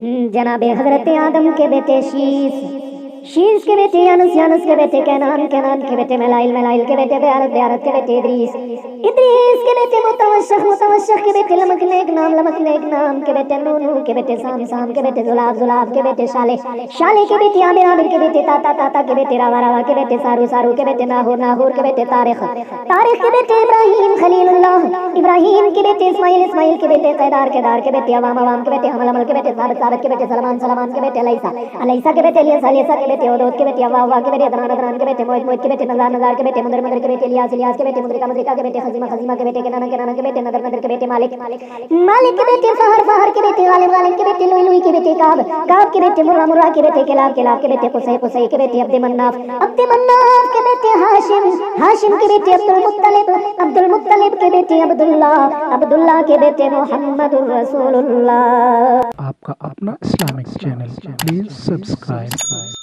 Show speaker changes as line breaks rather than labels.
جناب حضرت آدم کے بیٹے شیس کے بیٹے یانس کے بیٹے کینان کے بیٹے ملائل کے بیٹے بیارت کے بیٹے ادریس کے بیٹے متوشخ کے بیٹے لمک نیک نام کے بیٹے نونو کے بیٹے سام کے بیٹے زلاب کے بیٹے شالے کے بیٹے عامر کے بیٹے تاتا کے بیٹے راوا کے بیٹے سارو کے بیٹے ناہور کے بیٹے تاریخ کے بیٹے ابراہیم خلیل اللہ ابراہیم کے بیٹے اسماعیل کے بیٹے قیدار کے بیٹے عوام کے بیٹے حمل کے بیٹے ثابت کے بیٹے سلمان کے بیٹے علیسا کے بیٹے الیسا کے بیٹے اودود کے بیٹے اوا کے بیٹے دران کے بیٹے موید کے بیٹے نظار کے بیٹے مدر کے بیٹے الیاس کے بیٹے مدرکہ کے بیٹے خزیمہ کے بیٹے کنانا کے بیٹے نظر کے بیٹے مالک کے بیٹے فہر کے بیٹے غالب کے بیٹے لوئی کے بیٹے کعب کے بیٹے مرہ کے بیٹے کلاب کے بیٹے قصی کے بیٹے عبد مناف کے بیٹے ہاشم کے بیٹے عبد المطلب کے بیٹے عبداللہ کے بیٹے محمد رسول اللہ.
آپ کا اپنا اسلامک چینل، پلیز سبسکرائب.